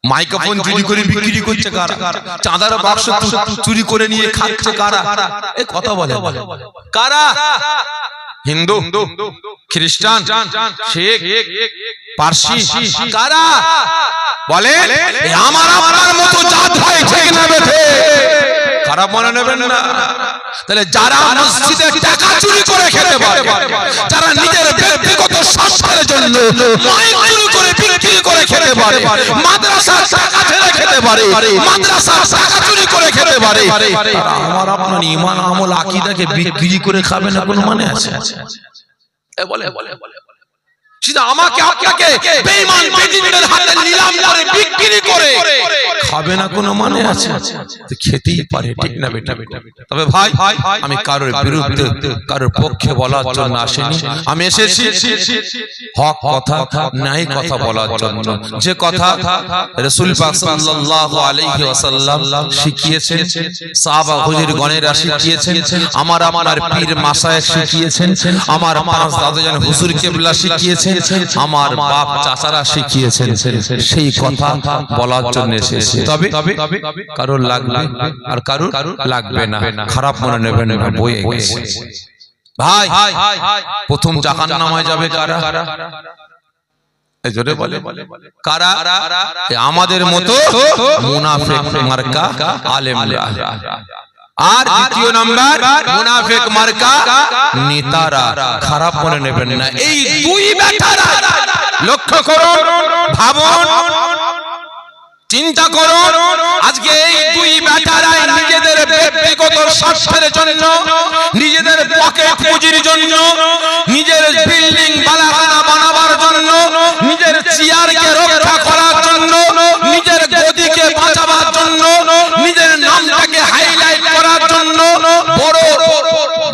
Microphone চুরি করে বিক্রি করছে কারা? চাঁদার বাক্স চুরি করে নিয়ে খাচ্ছে কারা? এই কথা বলে কারা? হিন্দু, খ্রিস্টান, শিখ, পারসি, কারা বলে? আমার আপনার মতো জাত ভাই, ঠিক না বেঠে? খারাপ মনে নেবেন না। তাহলে যারা মসজিদে টাকা চুরি করে খেতে পারে, যারা নিজের ব্যক্তিগত স্বার্থের জন্য মাইক চুরি করে বিক্রি করে খেতে পারে, মাদ্রাসার টাকা ঠেলে খেতে পারে, মাদ্রাসার টাকা চুরি করে খেতে পারে, আমার আপনার ঈমান আমল আকীদাকে বিক্রি করে খাবে না কোনো মানে আছে? এ বলে সেটা আমাকে আপনাকে বেঈমান বেদিনের হাতে নিলাম করে বিক্রি করে খাবে না কোনো মানে আছে? তো খেতেই পারে, ঠিক না বেটা? তবে ভাই, আমি কারোর বিরুদ্ধে কারোর পক্ষে বলার জন্য আসিনি। আমি এসেছি হক কথা, ন্যায় কথা বলার জন্য। যে কথা রাসূল পাক সাল্লাল্লাহু আলাইহি ওয়াসাল্লাম শিখিয়েছেন, সাহাবা হুজুর গণেরা শিখিয়েছেন, আমার আপনার পীর মাশায়েখ শিখিয়েছেন, আমার পাঁচ দাদাজান হুজুর কিবলা শিখিয়েছেন, আমার বাপ চাচারা শিখিয়েছেন, সেই কথা বলার জন্য এসেছি। তবে কারোর লাগবে আর কারোর লাগবে না, খারাপ মনে নেবেন না। বইয়ে গেছে ভাই, প্রথম জাহান্নামে যাবে কারা? এই জোরে বলে কারা? আমাদের মতো মুনাফিক মার্কা আলেমরা। আর দ্বিতীয় নাম্বার মুনাফিক মার্কা নেতারা। খারাপ মনে নেবেন না। এই দুই বেটারা লক্ষ্য করুন, ভাবুন, চিন্তা করুন। আজকে এই দুই বেটারা নিজেদের ব্যক্তিগত স্বার্থের জন্য, নিজেদের পকেট পুঁজির জন্য, নিজের বিল্ডিং বালাখানা বানাবার জন্য, নিজের চেয়ারকে রক্ষা করার জন্য, নিজের গদিকে বাঁচাবার জন্য, নিজের নামটাকে হাইলাইট করার জন্য বড়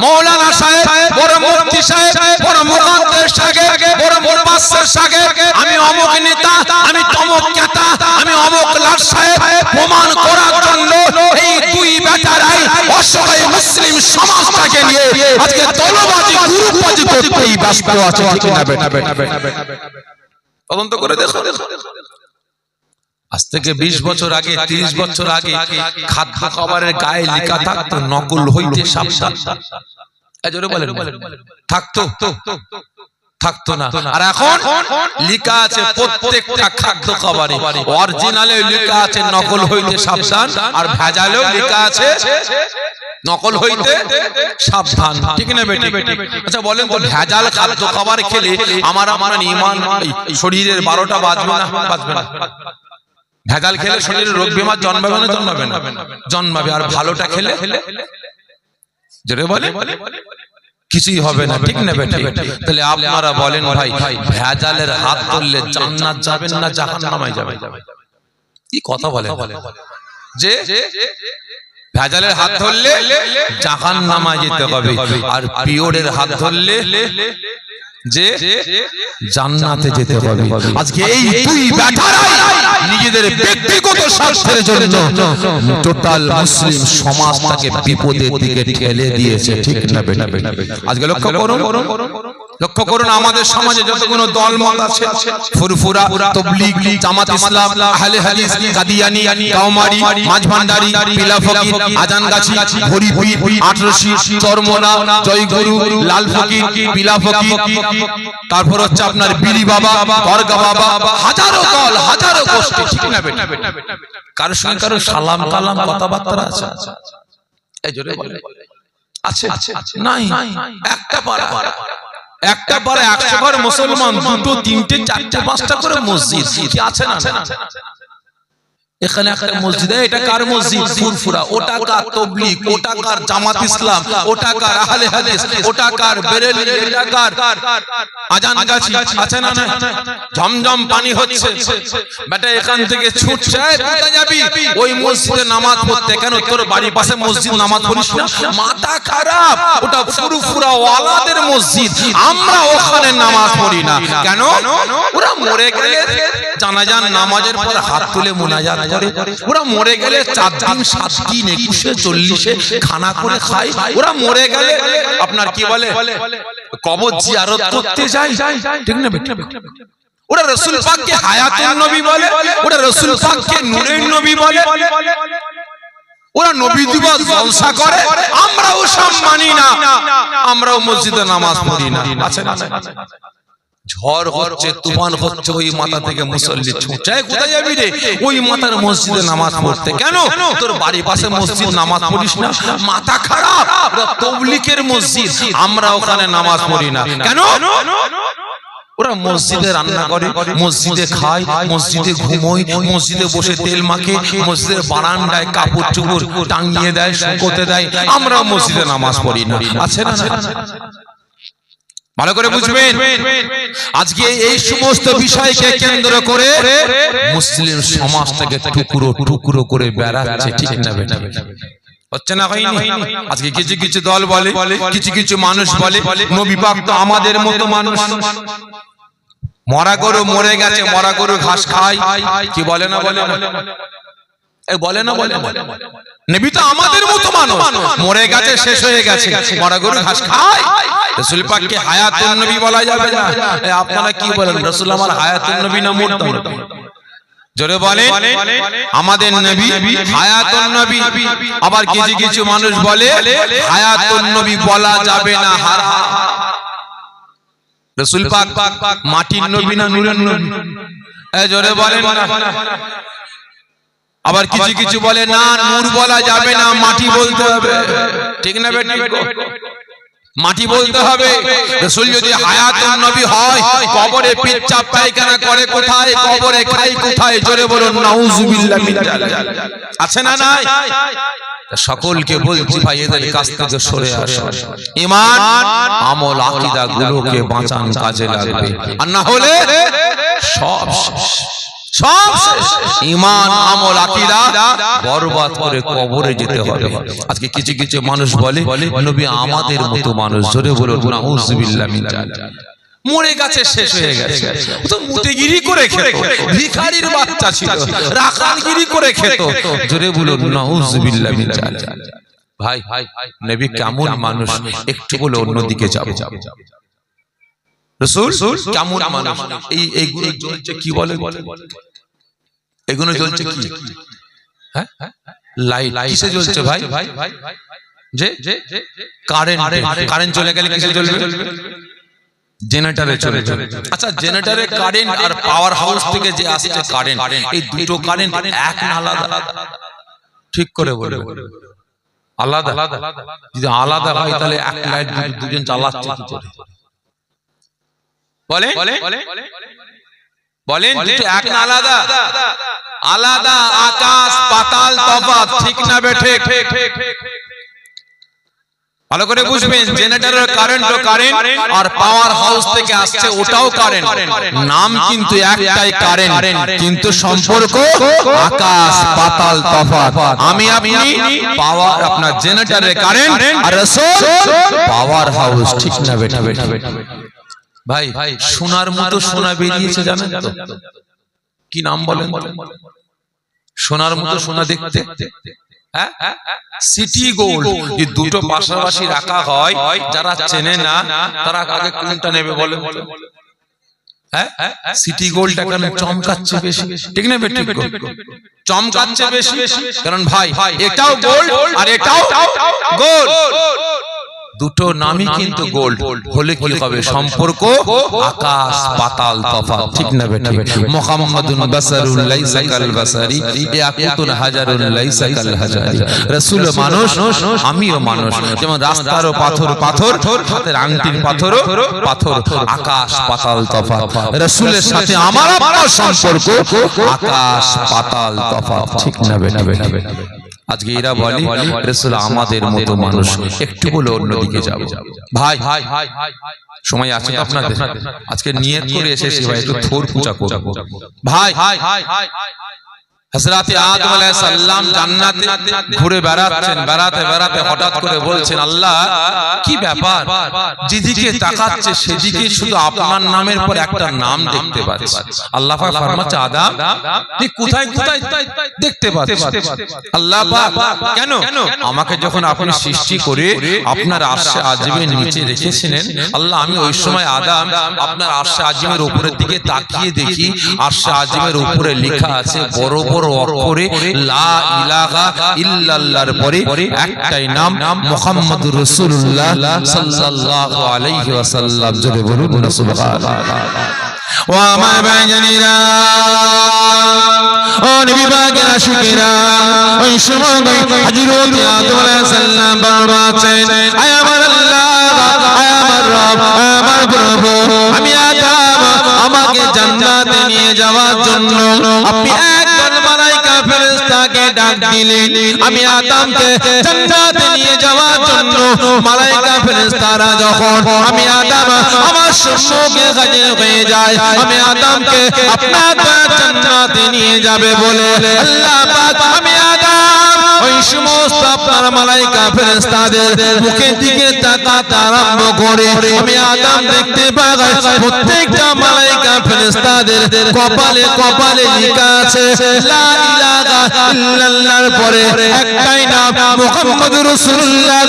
মৌলানা সাহেব, বড় মুফতি সাহেব, বড় মুহাদ্দিস সাহেব, বড় মুফাসসির সাহেব, আমি অমুক নেতা, আমি তমুক নেতা, আমি অমুক লাট সাহেব প্রমাণ করার জন্য এই দুই বেটারাই অসহায় মুসলিম সমাজটাকে নিয়ে আজকে দলবাজি গ্রুপবাজি করতেই ব্যস্ত আছে, ঠিক না বেটা? তদন্ত করে দেখো। আজ থেকে 20 বছর আগে, 30 বছর আগে খাদ্য খাবারের গায়ে লেখা থাকতো নকল হইতে সাবধান। জোরে বলেন, থাকতো? থাকতো না। আর এখন লেখা আছে প্রত্যেকটা খাদ্য খাবারে অরিজিনালে লেখা আছে নকল হইতে সাবধান, আর ভেজালেও লেখা আছে নকল হইতে সাবধান, ঠিক না বেটি? আচ্ছা বলেন তো, ভেজাল খাদ্য খাবার খেলে আমার ঈমান শরীরের 12টা বাজবে না? বাজবে না। ভেজাল খেলে শরীরে রোগ বেমার জন্মাবে না? জন্মাবে না? জন্মাবে। আর ভালোটা খেলে জোরে বলে কিছুই হবে না, ঠিক না বেটি? তাহলে আপনারা বলেন ভাই, ভেজালের হাত ধরলে জান্নাত যাবেন না জাহান্নামে যাবেন? কি কথা বলে যে ভেজালের হাত ধরলে জাহান্নামে যেতে হবে, আর পিওরের হাত ধরলে যে জান্নাতে যেতে হবে। আজকে এই দুই বেটারাই নিজেদের ব্যক্তিগত স্বার্থের জন্য টোটাল মুসলিম সমাজটাকে বিপদের দিকে ঠেলে দিয়েছে, ঠিক না বেটা? আজকে লক্ষ্য করুন, লক্ষ্য করুন, আমাদের সমাজে যতগুলো দলমত আছে, ফুরফুরা, তাবলীগ, জামাত ইসলাম, আহলে হাদিস, কাদিয়ানী, কাওমারি, মাঝভান্ডারি, পিলা ফকির, আজানগাছি, হরিপীর, আটরশি, চরমোনা, জয়গুরু, লাল ফকির, পিলা ফকির, তারপর হচ্ছে আপনার বিলি বাবা, দরগা বাবা, হাজারো দল, হাজারো গোষ্ঠী, ঠিক না বেটা? কারোর সঙ্গে কারো সালাম কালাম কথাবার্তা আছে? এই জোরে বলে আছে? নাই। একটা পাড়া, একটা পাড়া 100 ঘর মুসলমান, 2, 3, 4, 5টা করে মসজিদ কি আছে না? এখানে একটা মসজিদ, এটা কার মসজিদ? ফুরফুরা। ওটা কার? তাবলীগ। ওটা কার? জামাত ইসলাম। ওটা কার? আহলে হাদিস। ওটা কার? বেরেলি। এটা কার? আজানগাছি। আছে না? ঝমঝম পানি হচ্ছে, বেটা এখান থেকে ছুটছে, কোথায় যাবি? ওই মসজিদে নামাজ পড়তে। কেন? তোর বাড়ির পাশে মসজিদ, নামাজ পড়িস না? মাথা খারাপ। ওটা ফুরফুরা ওয়ালাদের মসজিদ, আমরা ওখানে নামাজ পড়ি না। কেন? ওরা মরে গেলে জানাজার নামাজের পর হাত তুলে মুনাজাত করে। ওরা মরে গেলে 4 দিন 7 দিন 21, 40 খানা করে খায়। ওরা মরে গেলে আপনার কি বলে কবর জিয়ারত করতে যায়, ঠিক না? ওরা রাসূল পাককে হায়াতুন নবী বলে, ওরা রাসূল পাককে নূরের নবী বলে, ওরা নবী দিবস জলসা করে, আমরাও সব মানি না, আমরাও মসজিদে নামাজ পড়ি না। আছে না? ঝড় হচ্ছে, তুফান হচ্ছে, ওই মাথা থেকে মুসল্লি ছুটে কোথায় যাবি রে? ওই মাথার মসজিদে নামাজ পড়তে। কেন? তোর বাড়ির পাশে মসজিদ, নামাজ পড়িস না? মাথা খারাপ, তাবলীগের মসজিদ, আমরা ওখানে নামাজ পড়ি না। কেন? ওরা মসজিদে রান্না করে, মসজিদে খায়, মসজিদে ঘুমোয়, মসজিদে বসে তেল মাখে, মসজিদের বারান্দায় কাপড় চোপড় টাঙিয়ে দেয়, শুকোতে দেয়, আমরাও মসজিদে নামাজ পড়ি না। আছে না? ভালো করে বুঝবেন, আজকে এই সমস্ত বিষয়কে কেন্দ্র করে মুসলিম সমাজটাকে টুকরো টুকরো করে বেড়াচ্ছে। ঠিক না বেটা? হচ্ছে না? হয়নি? আজকে কিছু কিছু দল বলে, কিছু কিছু মানুষ বলে নবী পাক তো আমাদের মতো মানুষ, মরা গরু মরে গেছে, মরা গরু ঘাস খায়, কি বলে না? বলে বলে না? বলে নবী তো আমাদের মতো মানুষ, মরে গেছে, শেষ হয়ে গেছে, মরা গরু ঘাস খায়। রাসূল পাককে হায়াতুন নবী বলা যাবে না। আপনারা কি বলেন, রাসূল আমার হায়াতুন নবী না মুরতাদ? জোরে বলেন, আমাদের নবী হায়াতুন নবী। আবার কিছু কিছু মানুষ বলে হায়াতুন নবী বলা যাবে না। রাসূল পাক মাটির নবী না নূরের নবী? জোরে বলেন না। আবার কিছু কিছু বলে না, নূর বলা যাবে না, মাটি বলতে হবে। ঠিক না বেটা? মাটি বলতে হবে। রাসূল যদি হায়াতুন নবী হয়, কবরে পেচ্ছাপ পায়খানা করে কোথায়? কবরে খায় কোথায়? জোরে বলুন নাউযুবিল্লাহ মিন যালিক। আছে না? নাই? সকলকে বলছি ভাই, এদের কাছ থেকে সরে আসো। ঈমান, আমল, আকীদা গুলোকে বাঁচান, কাজে লাগবে, আর না হলে সব শেষ, সব শেষ। ঈমান, আমল, আকীদা বরবাদ করে কবরে যেতে হবে। আজকে কিছু কিছু মানুষ বলে নবী আমাদের মতো মানুষ। জোরে বলুন নাউযুবিল্লাহ মিন যালিক। মরে গেছে, শেষ হয়ে গেছে, তো মুতেগিরি করে খেত, ভিখারির বাচ্চা ছিল, রাখালগিরি করে খেত। জোরে বলুন নাউযুবিল্লাহ মিন যালিক। ভাই নবী কেমন মানুষ, একটু বলে অন্যদিকে যাব। রাসূল কেমন মানুষ? এইগুলো জ্বলছে কি বলে? এগুলো জ্বলছে কি? হ্যাঁ, লাইট। কিসে জ্বলছে ভাই? যে কারেন্ট। কারেন্ট চলে গেলে কিসে জ্বলবে? জেনারেটরে চলে যাবে। আচ্ছা, জেনারেটরে কারেন্ট আর পাওয়ার হাউস থেকে যে আসছে কারেন্ট, এই দুটো কারেন্ট এক না আলাদা? ঠিক করে বলে আলাদা। যদি আলাদা হয় তাহলে এক লাইট দুজন চালাচ্ছে কি করে? বলেন বলেন, দুটো এক না আলাদা? আলাদা, আকাশ পাতাল তফাৎ। ঠিক না বেঠে? ভালো করে বুঝবেন, জেনারেটরের কারেন্টও কারেন্ট, আর পাওয়ার হাউস থেকে আসছে ওটাও কারেন্ট। নাম কিন্তু একটাই কারেন্ট, কিন্তু সম্পর্ক আকাশ পাতাল তফাৎ। আমি আপনি পাওয়ার, আপনার জেনারেটরের কারেন্ট, আর রাসূল পাওয়ার হাউস। ঠিক না বেটা? ভাই সোনার মতো সোনা বেরিয়েছে, জানেন তো? কি নাম বলেন? সোনার মতো সোনা দেখতে, সিটি গোল্ড। এই দুটো পাশাপাশি রাখা হয়, যারা চেনে না তারা আগে কোনটা নেবে বলে? সিটি গোল্ডটা কেন চমকাচ্ছে বেশি? ঠিক না বেটি? চমকাচ্ছে বেশি কারণ ভাই এটাও গোল্ড আর এটাও গোল্ড, দুটো নামই কিন্তু গোল্ড। হলে কি হবে? সম্পর্ক আকাশ পাতাল তফাৎ। ঠিক না বেটি? মুহাম্মাদুন বাসারুন লাইসা কাল বাসারি, ইয়াকুতুন হাজারুন লাইসা কাল হাজারি। রাসূল মানুষ, আমিও মানুষ। যেমন রাস্তারও পাথর পাথর, হাতের আংটির পাথরও পাথর। আকাশ পাতাল তফাৎ। রাসূলের সাথে আমার আপনার সম্পর্ক আকাশ পাতাল তফাৎ। ঠিক না বেটি? আজকে এরা বলে রাসূল আমাদের মতো মানুষ, একটু বলে অন্যদিকে যাব। ভাই সময় আছে আপনাদের? আজকে নিয়ত করে এসেছি ভাই একটু থোর পূজা করব। ভাই হযরত আদম আলাইহিস সালাম জান্নাতে ঘুরে বেড়াচ্ছেন, বেড়াতে বেড়াতে হঠাৎ করে বলছেন, আল্লাহ কি ব্যাপার, যেদিকে তাকাচ্ছে সেদিকে শুধু আপনার নামের পর একটা নাম দেখতে পাচ্ছি। আল্লাহ পাক ফরমাচ্ছে, আদম তুই কোথায় কোথায় দেখতে পাচ্ছিস? আল্লাহ পাক, কেন? আমাকে যখন আপনি সৃষ্টি করে আপনার আরশে আজিমের নিচে রেখেছিলেন, আল্লাহ আমি ওই সময় আদম আপনার আরশে আজিমের উপরের দিকে তাকিয়ে দেখি আরশে আজিমের উপরে লেখা আছে বড় বড় অক্ষরে লা ইলাহা ইল্লাল্লাহর পরে একটাই নাম মুহাম্মাদুর রাসূলুল্লাহ সাল্লাল্লাহু আলাইহি ওয়াসাল্লাম। জোরে বলুন না সুবহানাল্লাহ। ও আমার ভাইজানেরা, ও নবী পাকের আশিকেরা, ওই সময় হযরত আদম আলাইহিস সালাম বলছেন, আয় আমার আল্লাহ, আয় আমার রব, আয় আমার প্রভু, আমি আদম আমাকে জান্নাতে নিয়ে যাওয়ার জন্য আপনি একজন মালায়েকা ফেরেশতাকে ডাক দিলেন। আমি আদমকে জান্নাতে নিয়ে যাওয়ার জন্য মালায়েকা ফেরেশতারা যখন আমি আদম আমার সম্মুখে হাজির হয়ে যায়, আমি আদমকে আপনার জান্নাতে নিয়ে যাবে বলে আল্লাহ পাক আমি আদম ওই সমস্ত আপনার মালায়েকা ফেরেশতাদের মুখের দিকে তাকাতে আরম্ভ করে আমি আদম দেখতে পাই প্রত্যেকটা মালায়েকা ফেরেশতাদের কপালে কপালে লেখা আছে লা ইলাহা ইল্লাল্লাহর পরে একটাই নাম মুহাম্মাদুর রাসূলুল্লাহ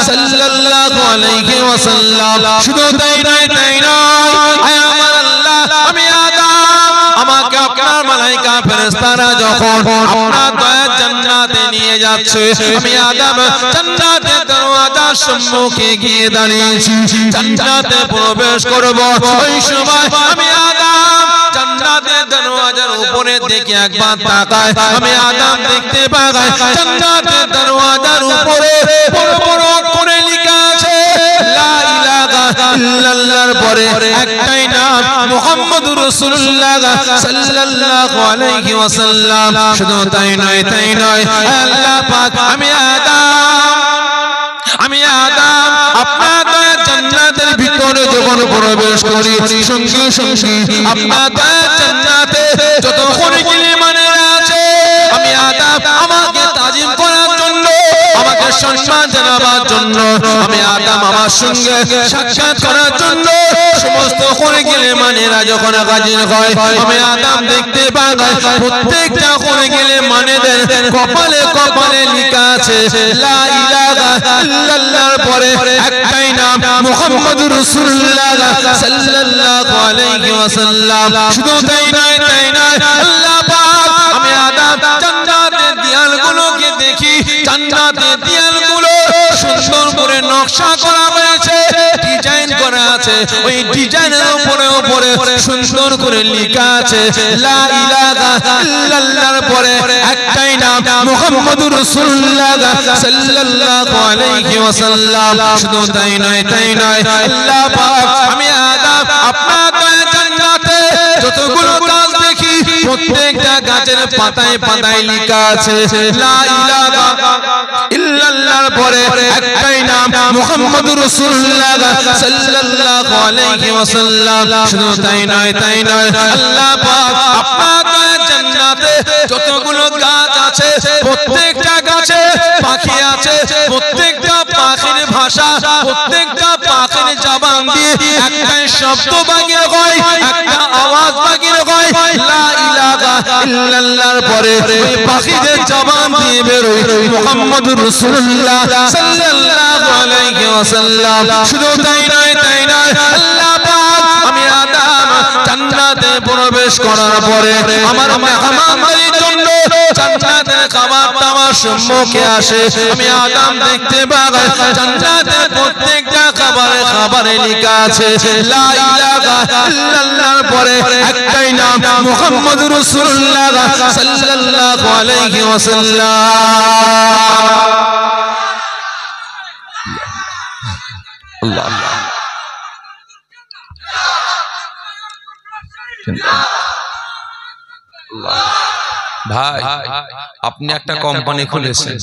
সাল্লাল্লাহু আলাইহি ওয়াসাল্লাম। শুধু তাই নয়, তাই নয়, আয় আমার আল্লাহ, আমি আদম আমাকে আপনার মালায়েকা ফেরেশতারা যখন আপনার দয়ার জান্নাতে নিয়ে যাচ্ছে, আমি আদম জান্নাতের দরওয়াজার সম্মুখে গিয়ে দাঁড়িয়েছি, জান্নাতে প্রবেশ করব। ওই সময় আমি আদম জান্নাতের দরওয়াজার উপরে দেখে একবার তাকাই, আমি আদম দেখতে পাই জান্নাতের দরওয়াজার উপরে বড় বড় অক্ষরে লেখা আছে লা ইলাহা ইল্লাল্লাহর পরে একটাই নাম মুহাম্মাদুর রাসূলুল্লাহ সাল্লাল্লাহু আলাইহি ওয়াসাল্লাম। শুধু তাই নয়, তাই নয়, আল্লাহ পাক আমি আদম আপনার দয়ার জান্নাতের ভিতরে যখন প্রবেশ করি, সঙ্গে সঙ্গে আপনার দয়ার জান্নাতে যত খনিকিলি মানে আছে আমি আদম আমাকে তাজিম করার জন্য, আমাকে সম্মান জানাবার জন্য, আমি আদম আমার সঙ্গে সাক্ষাৎ করার জন্য সমস্ত খনিকিলি মানেরা যখন হাজির হয়, আমি আদম দেখতে পাই প্রত্যেকটা খনিকিলি মানেদের কপালে কপালে লেখা আছে লা ইলাহা ইল্লাল্লাহর পরে একটাই নাম মুহাম্মাদুর রাসূলুল্লাহ সাল্লাল্লাহু আলাইহি ওয়াসাল্লাম। শুধু তাই নয়, তাই নয়, আল্লাহ পাক আমি আদম জান্নাতের দেয়ালগুলোকে দেখি, জান্নাতের দেয়ালগুলো সুন্দর করে নকশা করা হয়েছে, ডিজাইন করা আছে, ওই ডিজাইনের উপরে উপরে সুন্দর করে লেখা আছে লা ইলাহা ইল্লাল্লাহর পরে একটাই নাম মুহাম্মাদুর রাসূলুল্লাহ সাল্লাল্লাহু আলাইহি ওয়াসাল্লাম। শুধু তাই নয়, তাই নয়, আল্লাহ পাক আমি আদম আপনার দয়ার জান্নাতে যতগুলো গাছ দেখি প্রত্যেকটা গাছের পাতায় পাতায় লেখা আছে লা ইলাহা ইল্লাল্লাহর পরে একটাই নাম মুহাম্মাদুর রাসূলুল্লাহ সাল্লাল্লাহু আলাইহি ওয়াসাল্লাম। শুধু তাই নয়, তাই নয়, আল্লাহ পাক আপনার দয়ার জান্নাতে যতগুলো গাছ আছে প্রত্যেকটা গাছে পাখি আছে, প্রত্যেকটা পাখির ভাষা, প্রত্যেকটা পাখির জবান দিয়ে একটাই শব্দ বাগিয়ে হয়, একটা আওয়াজ বাগিয়ে হয় লা ইলাহা ইল্লাল্লাহর পরে ওই পাখিদের জবান দিয়ে বেরোয় মুহাম্মাদুর রাসূলুল্লাহ সাল্লাল্লাহু আলাইহি ওয়াসাল্লাম। শুধু তাই নয়, তাই নয়, আল্লাহ পাক আমি আদম জান্নাতে প্রবেশ করার পরে আমার মেহমানদের জন্য জান্নাতের খাবারটা আমার সম্মুখে আসে, আমি আদম দেখতে পাই জান্নাতের প্রত্যেকটা খাবারে খাবারে লেখা আছে লা ইলাহা ইল্লাল্লাহর পরে একটাই নাম মুহাম্মাদুর রাসূলুল্লাহ সাল্লাল্লাহু আলাইহি ওয়াসাল্লাম। আল্লাহ আল্লাহ ভাই, আপনি একটা কোম্পানি খুলেছেন,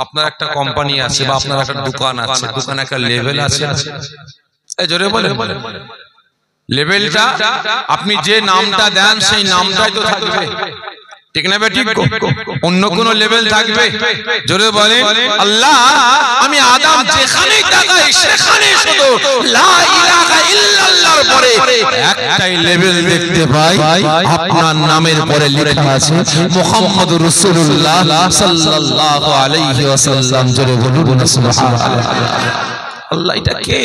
আপনার একটা কোম্পানি আছে বা আপনার একটা দোকান আছে, দোকানে একটা লেভেল আছে, এই জোরে বলেন, লেভেলটা আপনি যে নামটা দেন সেই নামটাই তো থাকবে, ঠিক না বেটি? অন্য কোন লেভেল থাকবে? জোরে বলেন আল্লাহ। আমি আদম যেখানেই তাকাই সেখানে শুধু লা ইলাহা ইল্লাল্লাহর পরে একটাই লেভেল দেখতে পাই, আপনার নামের পরে লেখা আছে মুহাম্মাদুর রাসূলুল্লাহ সাল্লাল্লাহু আলাইহি ওয়াসাল্লাম। জোরে বলুন সুবহানাল্লাহ। আল্লাহ এটা কে?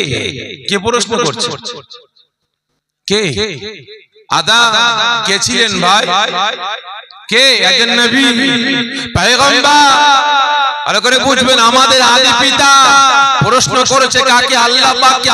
কে প্রশ্ন করছে? কে? আদম কে ছিলেন ভাই? কে? একজন নবী, পয়গম্বর। ভালো করে বুঝবেন, আমাদের আদি পিতা প্রশ্ন করেছে কাকে? আল্লাহ পাককে।